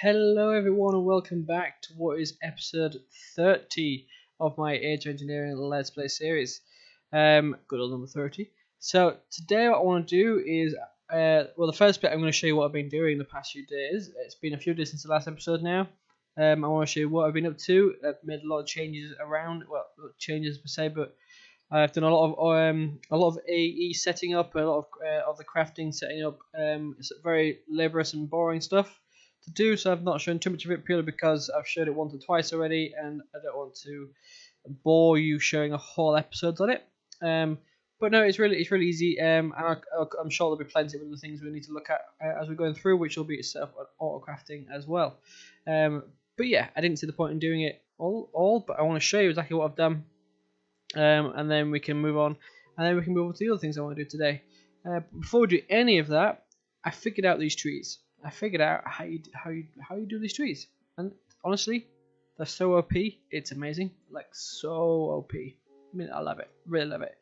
Hello everyone and welcome back to what is episode 30 of my Age of Engineering Let's Play series. Good old number 30. So today what I want to do is, the first bit I'm going to show you what I've been doing the past few days. It's been a few days since the last episode now. I want to show you what I've been up to. I've made a lot of changes around, well, not changes per se, but I've done a lot of AE setting up, a lot of the crafting setting up. It's very laborious and boring stuff to do, so I've not shown too much of it purely because I've showed it once or twice already, and I don't want to bore you showing a whole episodes on it. But no, it's really easy, and I'm sure there'll be plenty of other things we need to look at as we're going through, which will be set up on auto crafting as well. But yeah, I didn't see the point in doing it all, but I want to show you exactly what I've done, and then we can move on, and then we can move on to the other things I want to do today. Before we do any of that, I figured out these trees. I figured out how you do these trees, and honestly, they're so OP. It's amazing, like so OP. I mean, I love it, really love it.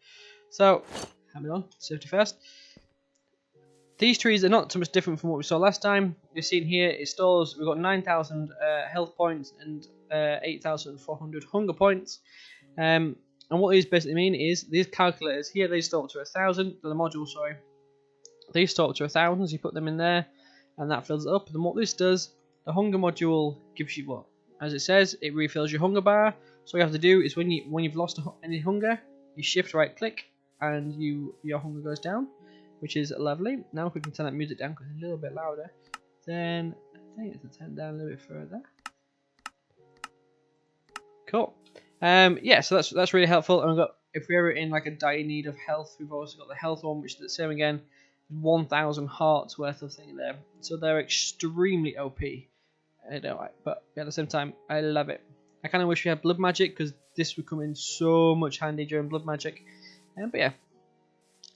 So, hang on, safety first. These trees are not so much different from what we saw last time. You've seen here it stores. We've got 9,000 health points and 8,400 hunger points. And what these basically mean is these calculators here, they store up to 1,000. The module, sorry, they store up to 1,000. So you put them in there, and that fills it up. And what this does, the hunger module gives you what? As it says, it refills your hunger bar. So what you have to do is when you've lost any hunger, you shift right click, and your hunger goes down, which is lovely. Now if we can turn that music down because it's a little bit louder, then I think it's to turn it down a little bit further. Cool. Yeah, so that's really helpful. And we've got, if we're ever in like a dire need of health, we've also got the health one, which is the same again. 1,000 hearts worth of thing there, so they're extremely OP. I don't like, but at the same time, I love it. I kind of wish we had blood magic because this would come in so much handy during blood magic. But yeah,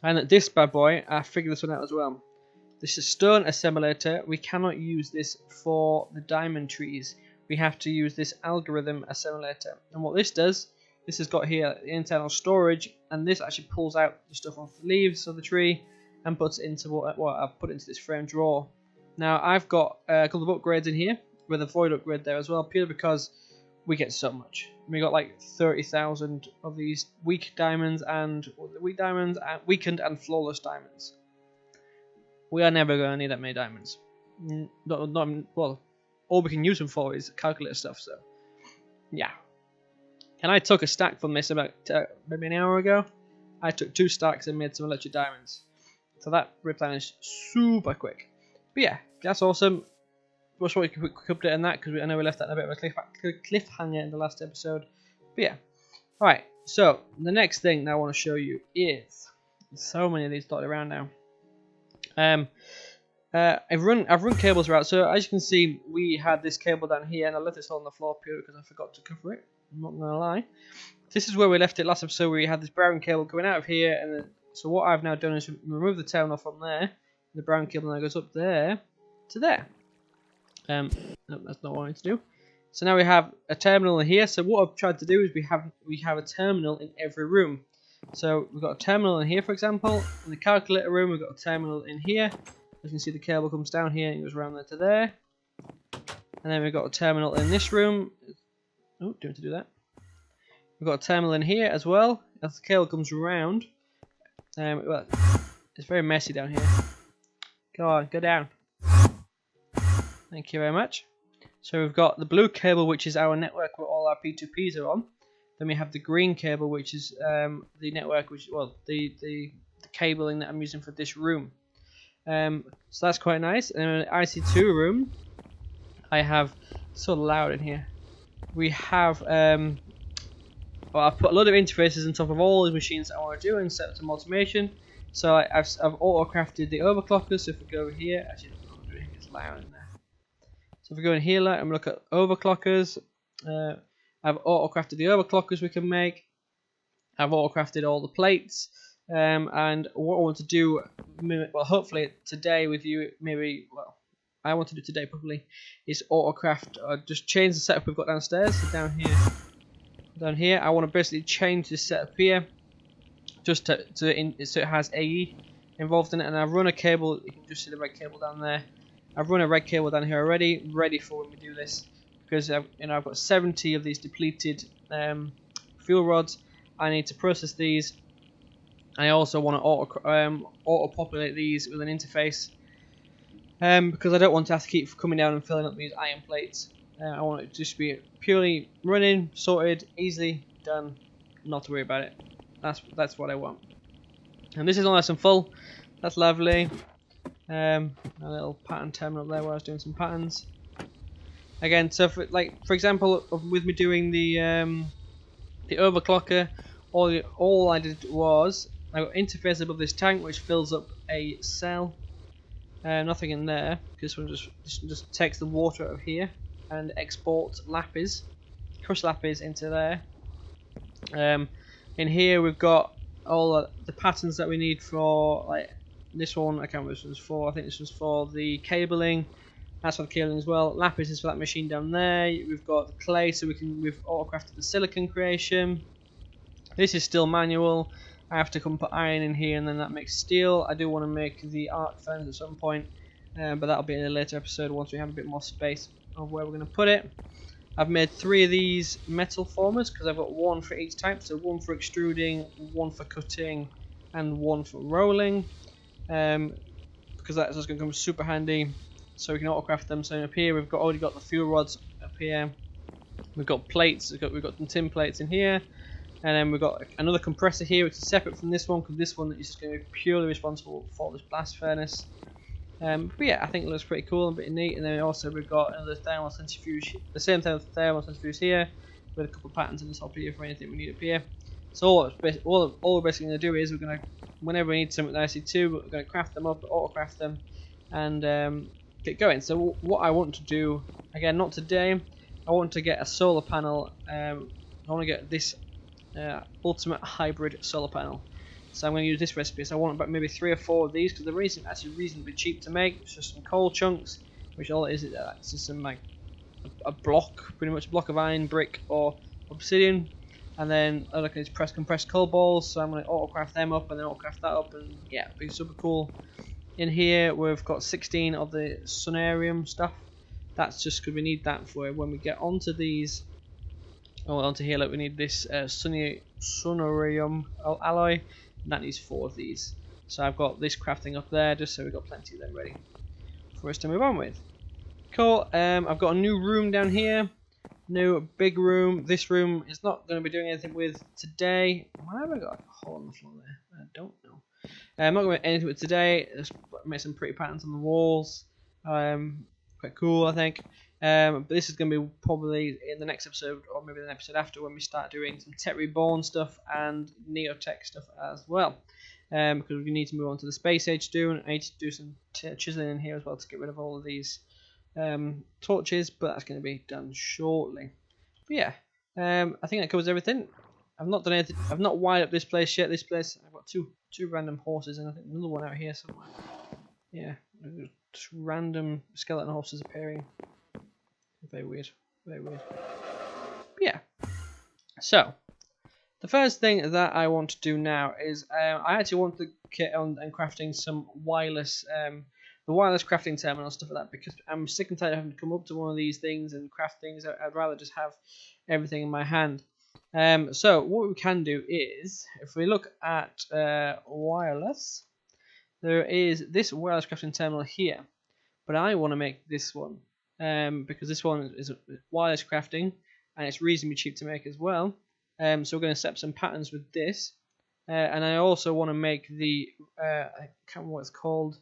and this bad boy, I figured this one out as well. This is stone assimilator. We cannot use this for the diamond trees. We have to use this algorithm assimilator. And what this does, this has got here the internal storage, and this actually pulls out the stuff off the leaves of the tree and puts it into what I've put into this frame drawer. Now I've got a couple of upgrades in here with a void upgrade there as well, purely because we get so much. We got like 30,000 of these weak diamonds and weakened and flawless diamonds. We are never going to need that many diamonds. Well, all we can use them for is calculator stuff. So yeah. And I took a stack from this about maybe an hour ago. I took 2 stacks and made some electric diamonds. So that replenished super quick. But yeah, that's awesome. Just want a quick update on that because I know we left that in a bit of a cliffhanger in the last episode. But yeah. Alright, so the next thing that I want to show you is, so many of these dotted around now. I've run cables around. So as you can see, we had this cable down here, and I left this on the floor purely because I forgot to cover it. I'm not gonna lie. This is where we left it last episode, where we had this brown cable coming out of here, and then, so what I've now done is remove the terminal from there. The brown cable now goes up there to there. No, that's not what I wanted to do. So now we have a terminal in here. So what I've tried to do is we have a terminal in every room. So we've got a terminal in here, for example. In the calculator room, we've got a terminal in here. As you can see, the cable comes down here and goes around there to there. And then we've got a terminal in this room. Oh, don't have to do that. We've got a terminal in here as well. As the cable comes around, well, it's very messy down here. Go on, go down. Thank you very much. So we've got the blue cable, which is our network where all our P2Ps are on. Then we have the green cable, which is the network, which, well, the cabling that I'm using for this room. So that's quite nice. And in the IC2 room, I have, it's so loud in here. We have, well, I've put a lot of interfaces on top of all the machines that I want to do and set up some automation. So I've auto crafted the overclockers. So if we go over here, actually, it's loud in there. So if we go in here and look at overclockers, I've auto-crafted the overclockers we can make. I've auto-crafted all the plates. And what I want to do, well, hopefully today with you, maybe, well, I want to do today probably, is auto-craft, just change the setup we've got downstairs. So down here, I want to basically change this setup here, just so it has AE involved in it. And I run a cable, you can just see the red cable down there. I've run a red cable down here already, ready for when we do this, because I've got 70 of these depleted fuel rods. I need to process these. I also want to auto populate these with an interface, because I don't want to have to keep coming down and filling up these iron plates. I want it to just be purely running, sorted, easily done, not to worry about it. That's what I want. And this is nice and full. That's lovely. A little pattern terminal there where I was doing some patterns. Again, so for example, with me doing the overclocker, all I did was I got interface above this tank which fills up a cell. Nothing in there. This one just takes the water out of here and exports lapis, crushed lapis into there. In here we've got all the patterns that we need for this one. I can't remember what this one's for. I think this one's for the cabling. That's for the cabling as well. Lapis is for that machine down there. We've got the clay, so we've autocrafted the silicon creation. This is still manual. I have to come put iron in here, and then that makes steel. I do want to make the arc furnace at some point, but that'll be in a later episode once we have a bit more space of where we're going to put it. I've made 3 of these metal formers because I've got 1 for each type, so 1 for extruding, 1 for cutting, and 1 for rolling. Because that's just going to come super handy, so we can autocraft them. So up here we've already got the fuel rods up here. We've got plates. We've got some tin plates in here, and then we've got another compressor here, which is separate from this one because this one is just going to be purely responsible for this blast furnace. But yeah, I think it looks pretty cool and pretty neat. And then also we've got another thermal centrifuge, the same thermal centrifuge here, with a couple of patterns in the top here for anything we need up here. So all we're basically going to do is we're going to, whenever we need something in IC2, we're going to craft them up, auto-craft them, and get going. So what I want to do, again, not today, I want to get a solar panel. I want to get this ultimate hybrid solar panel. So I'm going to use this recipe. So I want about maybe 3 or 4 of these because they're actually reasonably cheap to make. It's just some coal chunks, which all it is it's just some a block, pretty much a block of iron, brick, or obsidian, and then I can just press compressed coal balls. So I'm going to autocraft them up and then autocraft that up, and yeah, it'll be super cool. In here we've got 16 of the sunarium stuff. That's just because we need that for when we get onto these. Onto here, we need this sunarium alloy. And that needs 4 of these. So I've got this crafting up there just so we've got plenty of them ready for us to move on with. Cool. I've got a new room down here. New big room. This room is not going to be doing anything with today. Why have I got a hole in the floor there? I don't know. I'm not going to do anything with today. Just make some pretty patterns on the walls. Quite cool, I think. But this is going to be probably in the next episode, or maybe the episode after, when we start doing some Tech Reborn stuff and Neotech stuff as well. Because we need to move on to the space age soon. I need to do some chiseling in here as well to get rid of all of these torches, but that's going to be done shortly. But yeah, I think that covers everything. I've not done anything. I've not wired up this place yet. This place, I've got two random horses, and I think another one out here somewhere. Yeah, just random skeleton horses appearing. Very weird. Very weird. But yeah. So, the first thing that I want to do now is I actually want to get on and crafting some wireless, the wireless crafting terminal, stuff like that, because I'm sick and tired of having to come up to one of these things and craft things. I'd rather just have everything in my hand. So what we can do is, if we look at wireless, there is this wireless crafting terminal here, but I want to make this one. Because this one is wireless crafting and it's reasonably cheap to make as well. So we're going to set up some patterns with this, and I also want to make the I can't remember what it's called.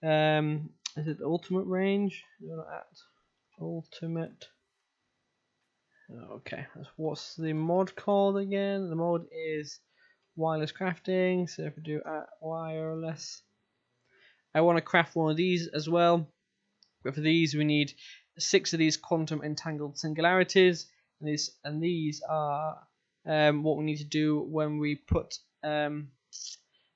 Is it the ultimate range? Ultimate. Okay, what's the mod called again? The mod is wireless crafting. So if we do wireless, I want to craft one of these as well. But for these, we need 6 of these quantum entangled singularities, and these are what we need to do when we put. But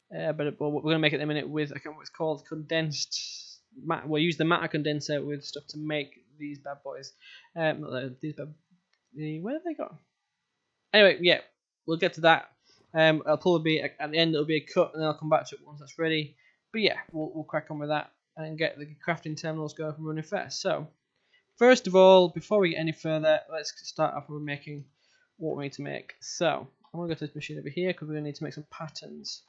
we're going to make it in a minute with, I can't remember what it's called, condensed. We'll use the matter condenser with stuff to make these bad boys. Where have they gone? Anyway, yeah, we'll get to that. It'll probably be at the end. It'll be a cut, and then I'll come back to it once that's ready. But yeah, we'll crack on with that. and get the crafting terminals going from running fast. So first of all, before we get any further, let's start off with making what we need to make. So I'm going to go to this machine over here because we're going to need to make some patterns.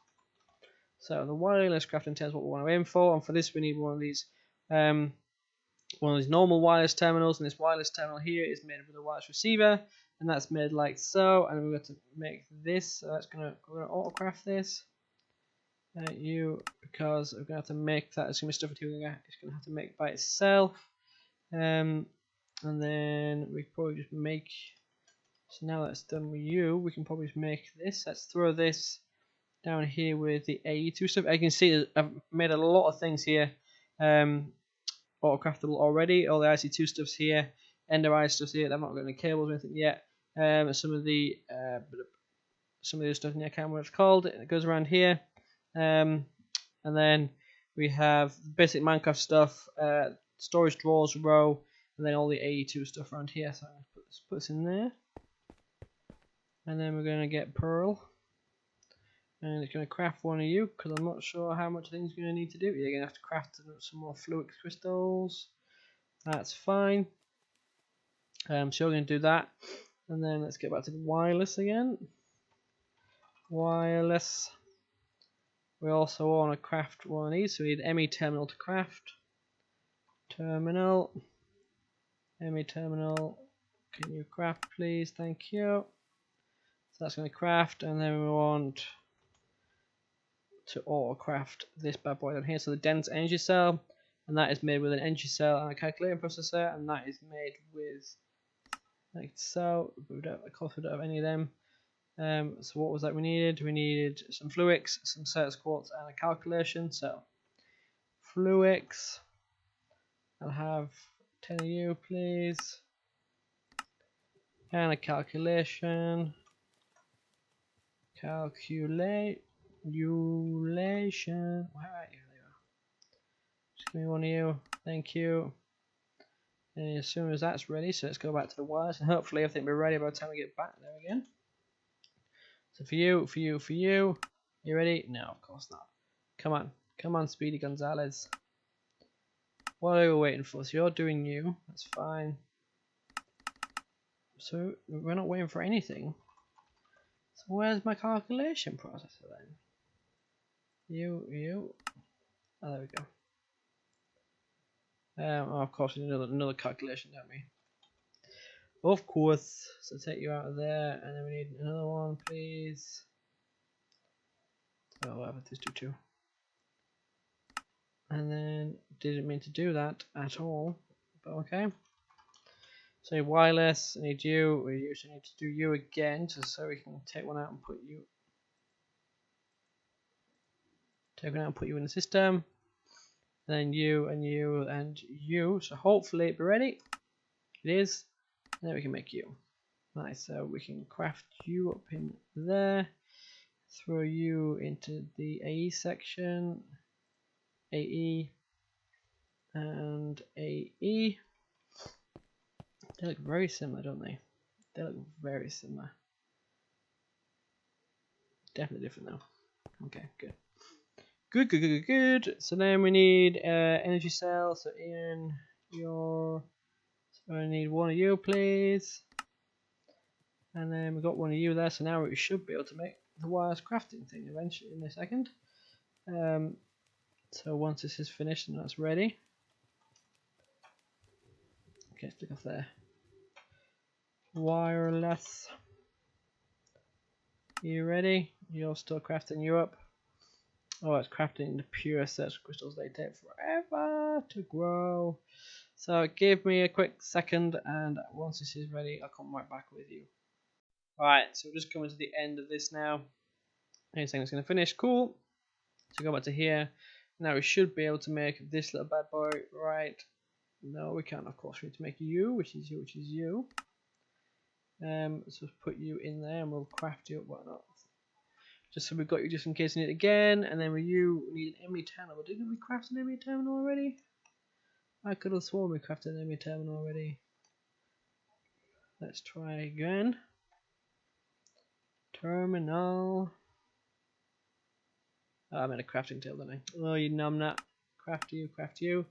So the wireless crafting terminal is what we want to aim for, and for this we need one of these normal wireless terminals, and this wireless terminal here is made with a wireless receiver, and that's made like so. And we're going to make this. So we're going to autocraft this. Because we're going to have to make that. It's going to be stuff it's going to have to make by itself. And then we probably just make. So now that's done with you, we can probably just make this. Let's throw this down here with the AE2 stuff. I can see I've made a lot of things here. Autocraftable already. All the IC2 stuff's here. Ender stuff's here. I'm not got any cables or anything yet. Some of the stuff in here, I can't remember what it's called. It goes around here. And then we have basic Minecraft stuff, storage drawers row, and then all the AE2 stuff around here. So let's put this in there. And then we're going to get Pearl. And it's going to craft one of you, because I'm not sure how much things you're going to need to do. You're going to have to craft some more fluid crystals. That's fine. So we're going to do that. And then let's get back to the wireless again. Wireless. We also want to craft one of these, so we need ME terminal to craft. Terminal. ME terminal. Can you craft, please? Thank you. So that's going to craft, and then we want to auto craft this bad boy down here. So the dense energy cell, and that is made with an energy cell and a calculator processor, and that is made with like so. Of course, we don't have any of them. So what was that we needed? We needed some fluix, some certus quartz, and a calculation. So fluix, I'll have 10 of you, please, and a calculation. Calculation. Where are you? There you are. Just give me one of you. Thank you. And as soon as that's ready, so let's go back to the wires, and hopefully everything will be ready by the time we get back there again. So for you. You ready? No, of course not. Come on, Speedy Gonzalez. What are we waiting for? So you're doing you. That's fine. So we're not waiting for anything. So where's my calculation processor then? You. Oh, there we go. Of course we need another calculation, don't we? Of course. So take you out of there, and then we need another one, please. Oh, whatever, this do too. And then didn't mean to do that at all, but okay. So wireless, I need you. We usually need to do you again, just so we can take one out and put you. Take one out and put you in the system. And then you and you and you. So hopefully it'll be ready. It is. And then we can make you. Nice. So we can craft you up in there. Throw you into the AE section. AE and AE. They look very similar, don't they? They look very similar. Definitely different though. Okay, good. Good. So then we need energy cell. So in your, so I need one of you, please. And then we got one of you there. So now we should be able to make the wireless crafting thing eventually in a second. So once this is finished and that's ready. Okay, stick off there. Wireless. You ready? You're still crafting you up. Oh, it's crafting the pure search crystals. They take forever to grow. So give me a quick second, and once this is ready, I'll come right back with you. Alright, so we're just coming to the end of this now. Anything that's going to finish, cool. So go back to here. Now we should be able to make this little bad boy, right? No, we can't, of course. We need to make you, which is you. So put you in there, and we'll craft you up, whatnot. Just so we've got you just in case we need it again. And then with you, we need an ME terminal. Didn't we craft an ME terminal already? I could have sworn we crafted an ME terminal already. Let's try again. Terminal. Oh, I made a crafting table, didn't I? Oh, you numbnut. craft you, craft you.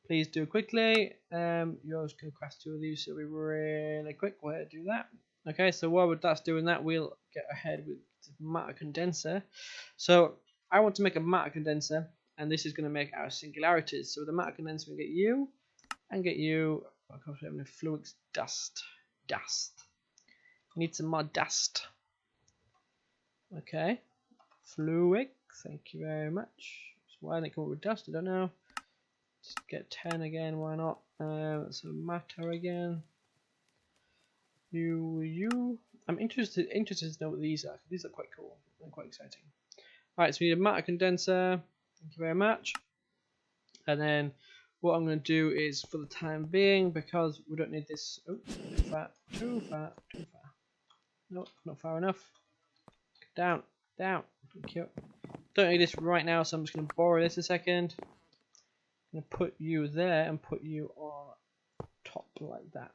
Please do quickly. You're just going to craft 2 of these, so it'll be really quick. We'll do that. Okay, so while that's doing that, we'll get ahead with the matter condenser. So I want to make a matter condenser, and this is going to make our singularities. So with the matter condenser, we get you and get you. Of course, we have no fluix dust. We need some more dust. Okay, fluix. Thank you very much. So why didn't it come up with dust? I don't know. Let's get 10 again. Why not? So matter again. You. I'm interested to know what these are. These are quite cool and quite exciting. Alright, so we need a matter condenser. Thank you very much. And then what I'm going to do is, for the time being, because we don't need this. Oh, too far. Nope, not far enough. Down. Thank you. Don't need this right now, so I'm just going to borrow this a second. I'm going to put you there and put you on top like that.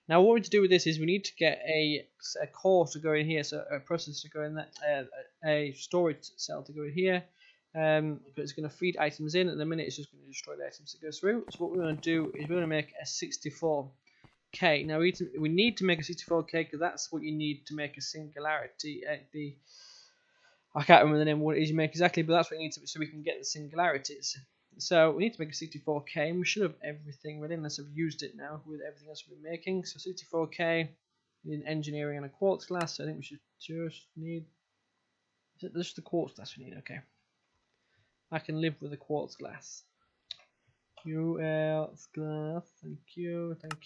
Now what we need to do with this is we need to get a core to go in here, so a processor to go in that, a storage cell to go in here, but it's going to feed items in, and the minute it's just going to destroy the items that go through. So what we're going to do is we're going to make a 64K. Now we need to make a 64K because that's what you need to make a singularity. I can't remember the name of what it is you make exactly, but that's what you need to, so we can get the singularities. So we need to make a 64K, and we should have everything ready unless I've used it now with everything else we've been making. So 64K, we need engineering and a quartz glass. So I think we should just need. Is it just the quartz glass we need? Okay. I can live with the quartz glass. Quartz glass. Thank you. Come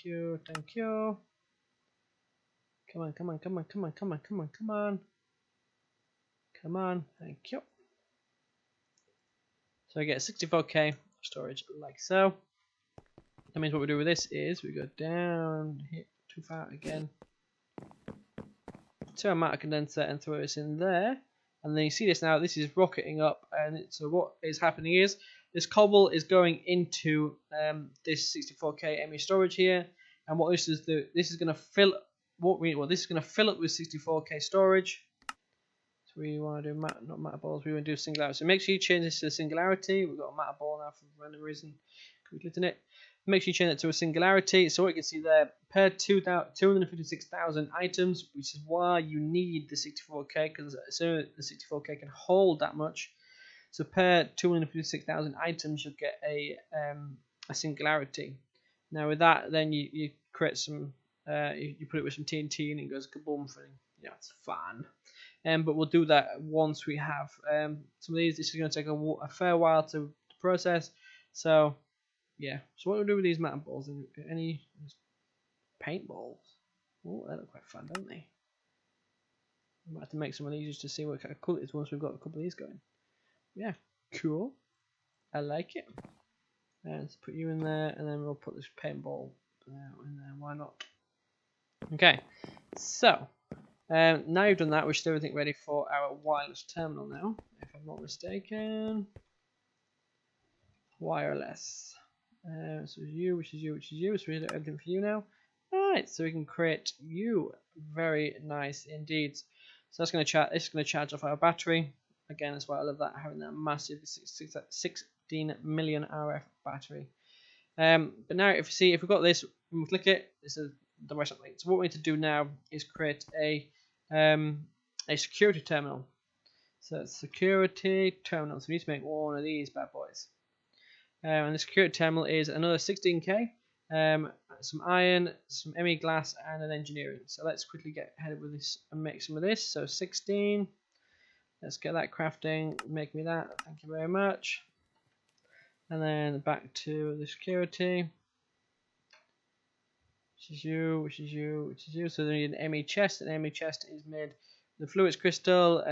on. Thank you. So I get 64K storage like so. That means what we do with this is we go down, hit too far again, to our matter condenser and throw this in there. And then you see this now, this is rocketing up, and so what is happening is this cobble is going into this 64K ME storage here, and what this is this is going to fill this is going to fill up with 64K storage. So we want to do not matter balls, we want to do singularity. So make sure you change this to a singularity. We've got a matter ball now for random reason. We click on it. Make sure you change it to a singularity. So what you can see there, per 256,000 items, which is why you need the 64K, because so the 64K can hold that much. So per 256,000 items, you'll get a singularity. Now with that, then you create some, you put it with some TNT and it goes kaboom thing. Yeah, it's fun. But we'll do that once we have some of these. This is going to take a fair while to process. So yeah. So what do we do with these matter balls? Any paintballs? Oh, they look quite fun, don't they? We might have to make some of these just to see what kind of cool it is once we've got a couple of these going. Yeah, cool. I like it. And let's put you in there, and then we'll put this paintball in there. Why not? Okay. So. Now you've done that, we should have everything ready for our wireless terminal now, if I'm not mistaken. Wireless. So you, which is you, so we have everything for you now. Alright, so we can create you. Very nice indeed. So that's going to charge off our battery. Again, that's why I love that, having that massive 16 million RF battery. But now if we've got this, when we click it, this is the rest of it. So what we need to do now is create a security terminal. So it's security terminal. So we need to make one of these bad boys. And the security terminal is another 16K, some iron, some ME glass, and an engineering. So let's quickly get ahead with this and make some of this. So 16. Let's get that crafting. Make me that. Thank you very much. And then back to the security. Which is you. So they need an ME chest. An ME chest is made with a fluix crystal,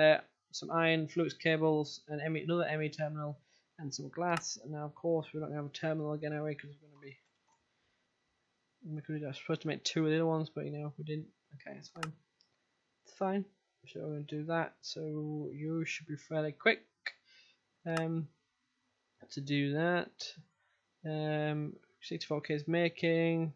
some iron, fluix cables, and another ME terminal, and some glass. And now, of course, we're not going to have a terminal again, are we? Because we're supposed to make 2 of the other ones, but we didn't. Okay, it's fine. It's fine. So we're going to do that. So you should be fairly quick to do that. 64K is making.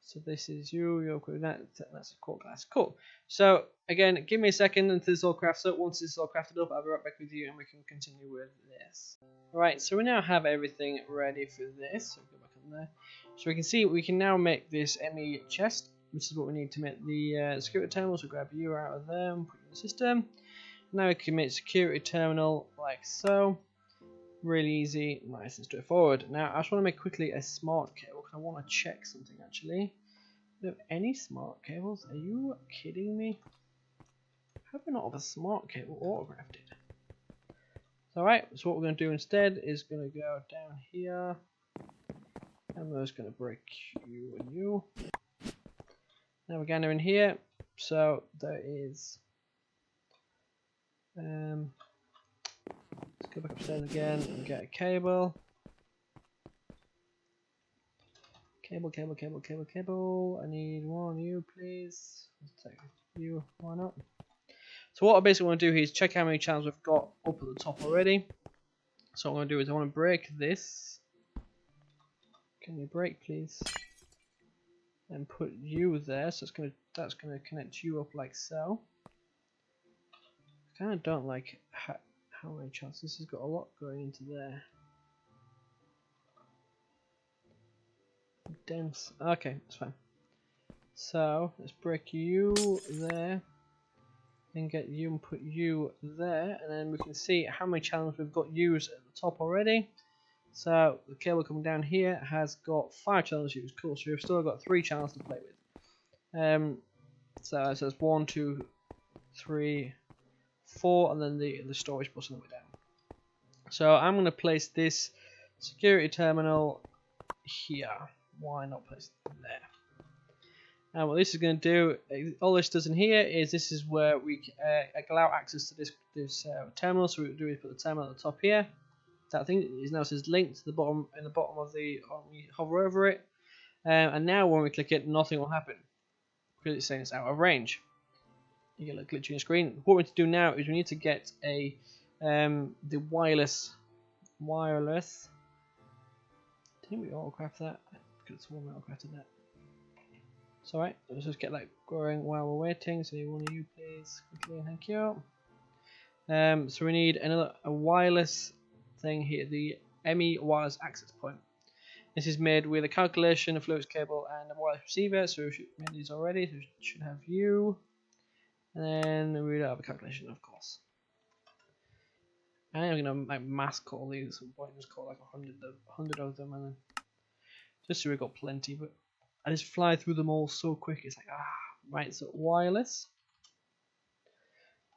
So this is you, you're equipping that, that's a core glass. Cool. So again, give me a second until this all crafts up. Once this is all crafted up, I'll be right back with you and we can continue with this. Right, so we now have everything ready for this. So go back on there. So we can see we can now make this ME chest, which is what we need to make the security terminal. So grab you out of there and put it in the system. Now we can make security terminal like so. Really easy, nice and straightforward. Now I just want to make quickly a smart cable because I want to check something actually. Do you have any smart cables? Are you kidding me? How do I not have a smart cable autografted? Alright, so what we're going to do instead is going to go down here. And we're just going to break you and you. Now we're going in here. So there is... let's go back upstairs again and get a cable. Cable. I need one of you, please. Let's take you, why not? So what I basically want to do here is check how many channels we've got up at the top already. So what I'm going to do is I want to break this. Can you break, please? And put you there. So that's going to connect you up like so. I kind of don't like how many channels. This has got a lot going into there. Dense. Okay, that's fine. So let's break you there and get you and put you there, and then we can see how many channels we've got used at the top already. So the cable coming down here has got 5 channels used. Cool. So we've still got 3 channels to play with. So it says 1, 2, 3, 4, and then the storage bus on the way down. So I'm going to place this security terminal here. Why not place it there? And what this is going to do, all this does in here is this is where we allow access to this terminal. So what we do is put the terminal at the top here. That thing is now says linked to the bottom in the bottom of the. We hover over it, and now when we click it, nothing will happen because it's saying it's out of range. You get a glitch on your screen. What we need to do now is we need to get a the wireless. Didn't we autocraft that? Because it's one we autocrafted that. It's alright, let's just get that going while we're waiting. So one of you please, quickly, thank you. So we need a wireless thing here, the ME wireless access point. This is made with a calculation, a fluids cable, and a wireless receiver. So we should made these already. So we should have you, and then we don't have a calculation, of course. And I'm gonna like mass call these at some point. Just call like 100 of them, and then just so we've got plenty. But I just fly through them all so quick. It's like right. So wireless.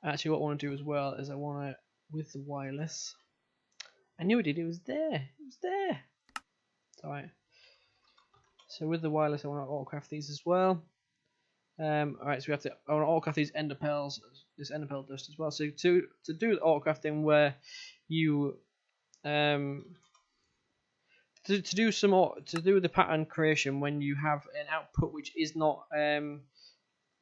Actually, what I want to do as well is I want to with the wireless. I knew it did. It was there. It was there. It's alright. So with the wireless, I want to autocraft these as well. Alright, so we have to. I want to autocraft these ender pearls, this ender pearl dust as well. So to do the autocrafting where you to do the pattern creation when you have an output which is not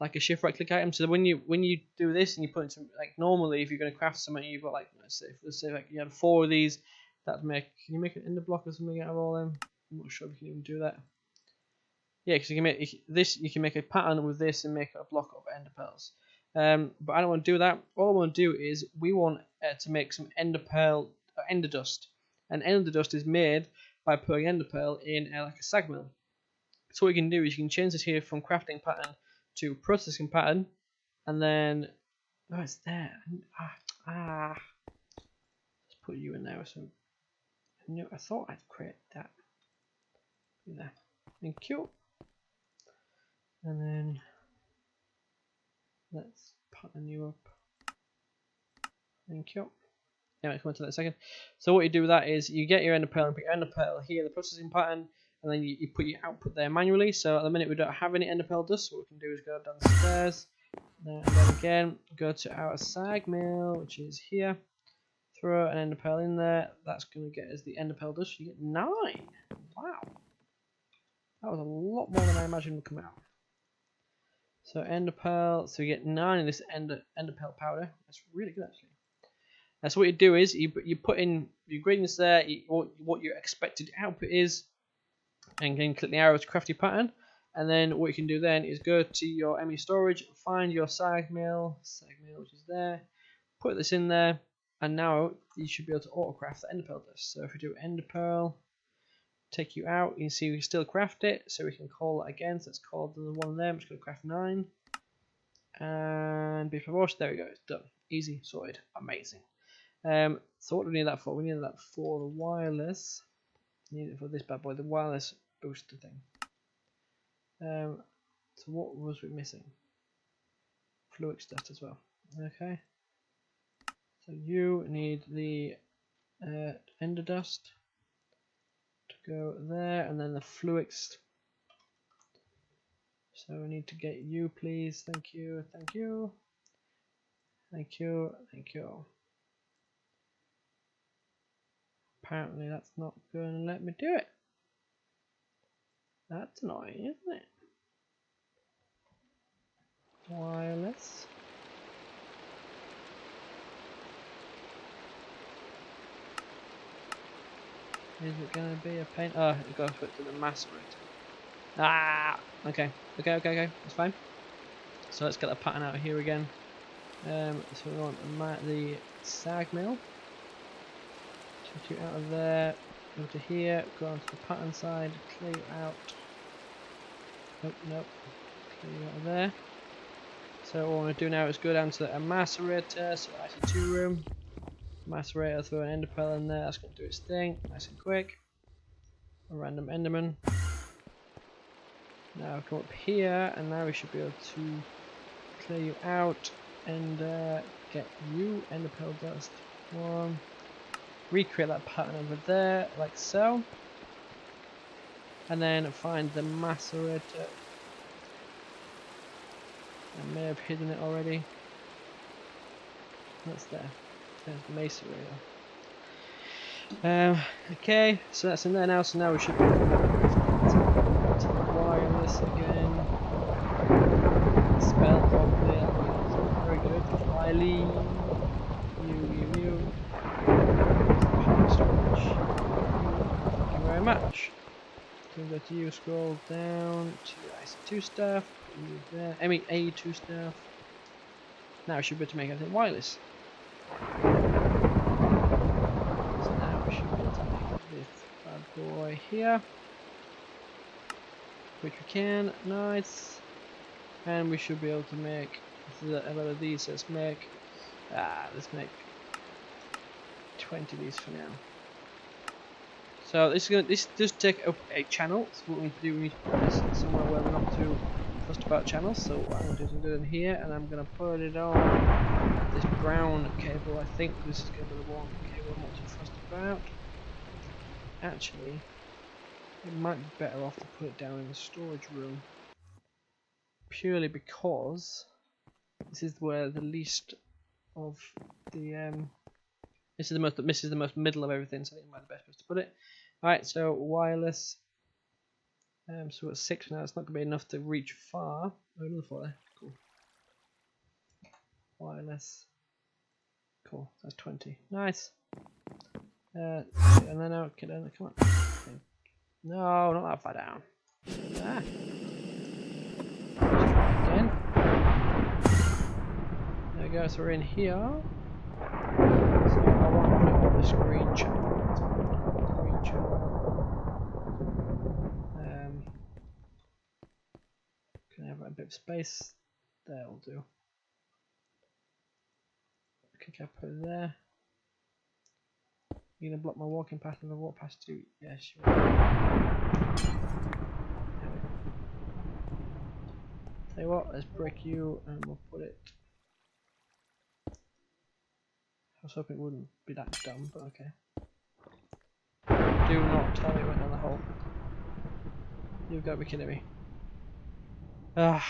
like a shift right click item. So when you do this and you put it into like normally if you're going to craft something, you've got like let's say like you had 4 of these. Can you make an ender block or something out of all them? I'm not sure if you can even do that. Yeah, because you can make this. You can make a pattern with this and make a block of ender pearls. But I don't want to do that. All I want to do is we want to make some ender dust. And ender dust is made by putting ender pearl in like a sag mill. So what you can do is you can change this here from crafting pattern to processing pattern, and then it's there. Let's put you in there. So I thought I'd create that. There. Thank you. And then let's pattern you up. Thank you. Yeah, I'll come on to that in a second. So what you do with that is you get your ender pearl and put your ender pearl here, the processing pattern, and then you put your output there manually. So at the minute we don't have any ender pearl dust, so what we can do is go downstairs, and then again go to our sag mill, which is here. Throw an ender pearl in there. That's going to get us the ender pearl dust. You get 9. Wow, that was a lot more than I imagined would come out. So ender pearl. So you get 9 of this ender pearl powder. That's really good actually. So what you do is you put in your ingredients there, what your expected output is, and then click the arrow to craft your pattern. And then what you can do then is go to your ME storage, find your sag mill which is there, put this in there, and now you should be able to auto craft the ender pearl dust. So if we do ender pearl, take you out, you can see we can still craft it, so we can call it again. So let's call the one of them, just going to craft 9. And be promoted, there we go, it's done. Easy, sorted, amazing. So what do we need that for? We need that for the wireless. Need it for this bad boy, the wireless booster thing. So what was we missing? Fluid dust as well. Okay. So you need the ender dust to go there, and then the fluix. So we need to get you, please. Thank you, thank you, thank you, thank you. Apparently that's not going to let me do it. That's annoying, isn't it? Wireless. Is it going to be a pain? Oh, it goes to the macerator. Ah, okay, that's fine. So let's get the pattern out here again. So we want the sag mill. Take you out of there, go to here, go onto the pattern side, clear you out. Nope, clear you out of there. So what I want to do now is go down to a macerator, so IC2 room. Macerator, throw an ender pearl in there, that's going to do its thing, nice and quick. A random enderman. Now come up here, and now we should be able to clear you out and get you ender pearl dust. 1. Recreate that pattern over there, like so. And then find the macerator. I may have hidden it already. That's there. There's the macerator. Okay, so that's in there now. So now we should be able to wireless again. Spell properly. Very good. Wiley. You. Storage. Thank you very much. So go to you, scroll down to IC2 stuff. Put you there. A2 stuff. Now we should be able to make everything wireless. So now we should be able to make this bad boy here, which we can. Nice. And we should be able to make a lot of these. So let's make 20 of these for now. So this does take up a channel. So what we need to do, we need to put this somewhere where we're not too fussed about channels. So what I'm going to do is I'm doing it here, and I'm going to put it on this brown cable. I think this is going to be the one cable I'm not too fussed about. Actually, it might be better off to put it down in the storage room, purely because this is where the least of the this is the most middle of everything, so I think it might be the best place to put it. Alright, so wireless. So we're at 6 now, it's not going to be enough to reach far. Oh, another 4 there. Cool. Wireless. Cool, that's 20. Nice. And then out, get down there, come on. Okay. No, not that far down. Ah. Let's try again. There we go, so we're in here. So I want to put it on this green channel. Can I have a bit of space? There will do. Okay, can I put it there? You're gonna block my walking path if I walk past you? Yeah, sure. Tell you what, let's break you and we'll put it. I was hoping it wouldn't be that dumb, but okay. Do not tell me it went down the hole. You've got to be kidding me. Ah.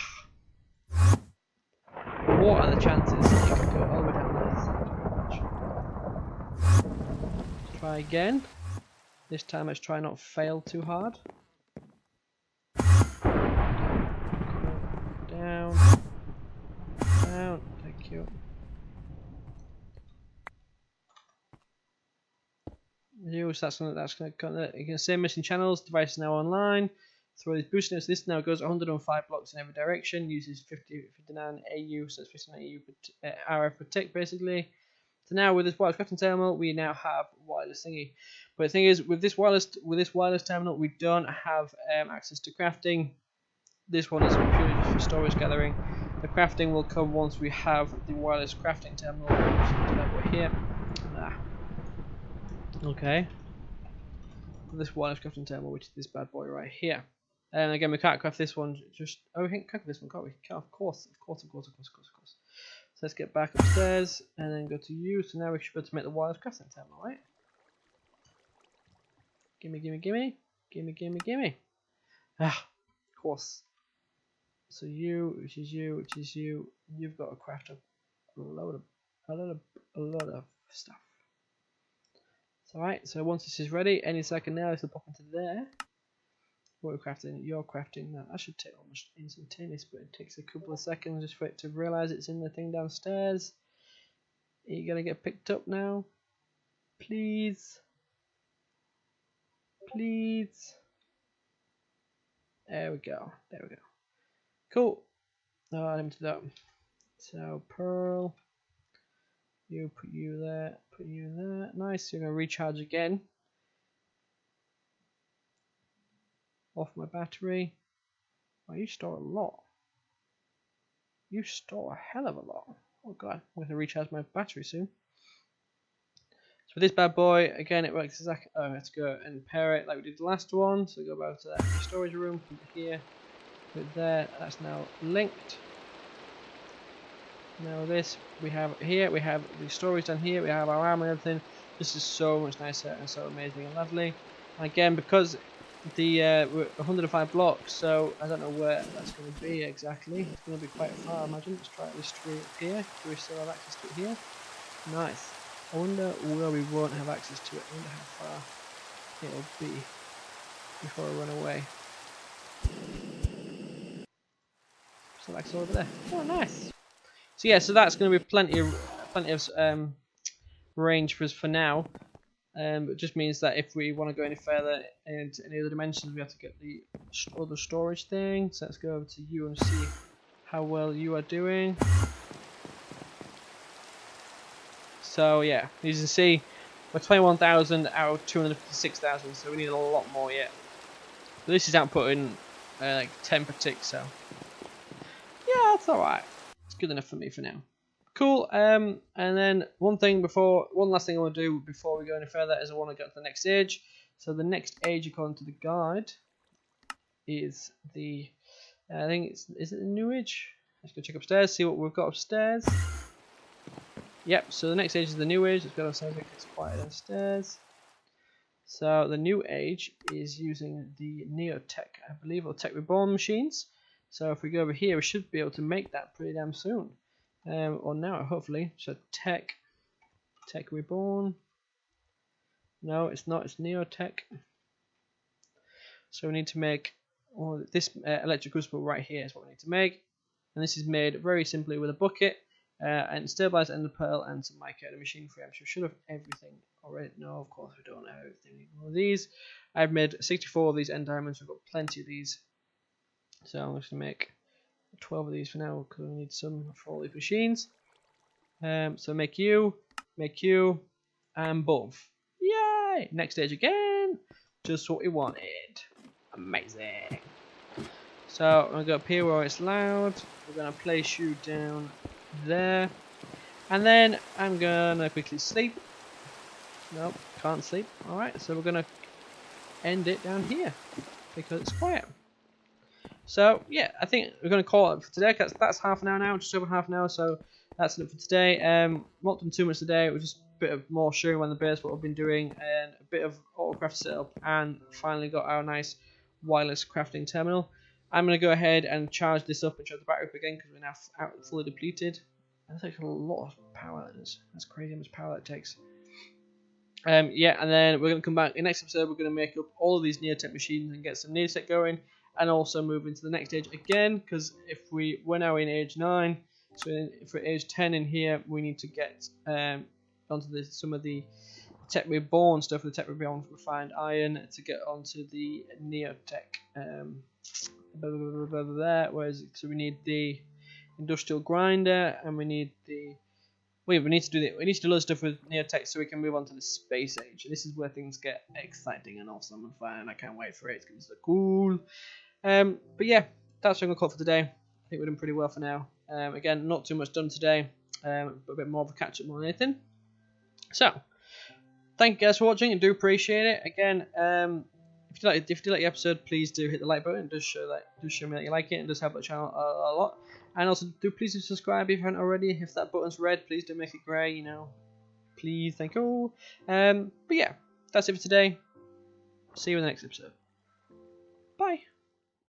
What are the chances you can go all the way down there? Let's try again. This time let's try not fail too hard. Down. Down. Thank you. So that's gonna you can say missing channels. Device is now online. throw these boost notes. This now goes 105 blocks in every direction, uses 59 AU, so it's 59 AU RF per tick basically. So now with this wireless crafting terminal, we now have wireless thingy. But the thing is, with this wireless terminal, we don't have access to crafting. This one is purely just for storage gathering. The crafting will come once we have the wireless crafting terminal. Over here. Okay. This wireless crafting terminal, which is this bad boy right here. And again, we can't craft this one. We can craft this one, can't we? Of course. So let's get back upstairs and then go to you. So now we should be able to make the wireless crafting terminal, right? Gimme. Ah, of course. So you, which is you, you've got to craft a lot of stuff. Alright, so once this is ready, any second now, this will pop into there. What we're crafting, you're crafting that. That should take almost instantaneous, but it takes a couple of seconds just for it to realise it's in the thing downstairs. Are you gonna get picked up now? Please. There we go. Cool. Oh, I didn't do that. So pearl. You put you there, Nice, you're going to recharge again. Off my battery. Oh, you store a lot. You store a hell of a lot. Oh god, I'm going to recharge my battery soon. So with this bad boy, again it works exactly. Oh, let's go and pair it like we did the last one. So go back to that storage room, put it here, put it there. That's now linked. Now this we have here, we have the storage down here, we have our armor and everything. This is so much nicer and so amazing and lovely. And again, because the we're 105 blocks, so I don't know where that's going to be exactly. It's going to be quite far, I imagine. Let's try this tree up here. Do we still have access to it here? Nice. I wonder where we won't have access to it. I wonder how far it'll be before I run away. So that's over there. Oh, nice. So yeah, so that's going to be plenty of range for us for now. It just means that if we want to go any further into any other dimensions, we have to get the other storage thing. So let's go over to you and see how well you are doing. So yeah, as you can see, we're 21,000 out of 256,000, so we need a lot more yet. But this is outputting like 10 per tick, so yeah, that's alright. It's good enough for me for now. Cool. And then one last thing I want to do before we go any further is I want to go to the next age. So the next age, according to the guide, is the I think is it the new age? Let's go check upstairs, see what we've got upstairs. Yep. So the next age is the new age. Let's go downstairs. It's quiet downstairs. So the new age is using the Neotech, I believe, or Tech Reborn machines. So if we go over here, we should be able to make that pretty damn soon. Or now, hopefully. So Tech Reborn. No, it's not. It's Neotech. So we need to make this electric crucible right here is what we need to make. And this is made very simply with a bucket and stabilizer and the pearl and some mica and a machine frame. So we should have everything already. No, of course we don't have everything. One of these. I've made 64 of these end diamonds. We've got plenty of these. So I'm just going to make 12 of these for now because we need some for all these machines. So make you, and both. Yay! Next stage again. Just what we wanted. Amazing. So I'm going to go up here where it's loud. We're going to place you down there. And then I'm going to quickly sleep. Nope, can't sleep. Alright, so we're going to end it down here because it's quiet. So yeah, I think we're going to call it for today. That's half an hour now, just over half an hour. So that's it for today. Not done too much today. It was just a bit of more showing around the base what we've been doing, and a bit of autocraft setup, and finally got our nice wireless crafting terminal. I'm going to go ahead and charge this up and charge the battery up again because we're now fully depleted. That takes a lot of power. That's crazy how much power that takes. Yeah, and then we're going to come back in the next episode. We're going to make up all of these Neotech machines and get some Neotech going, and also move into the next stage again, because we're now in age 9, so for age 10 in here, we need to get onto some of the Tech Reborn stuff, with the Tech Reborn refined iron to get onto the Neotech. Where is it? So we need the industrial grinder, and we need the we need to do loads of stuff with Neotech so we can move on to the space age. This is where things get exciting and awesome and fun, and I can't wait for it. It's gonna be so cool. But yeah, that's what I'm gonna call for today. I think we're doing pretty well for now. Again, not too much done today, but a bit more of a catch up more than anything. So, thank you guys for watching, and do appreciate it. Again, if you like the episode, please do hit the like button. It does show me that you like it, and does help the channel a lot. And also, please do subscribe if you haven't already. If that button's red, please do make it grey. You know, please, thank you. But yeah, that's it for today. See you in the next episode. Bye.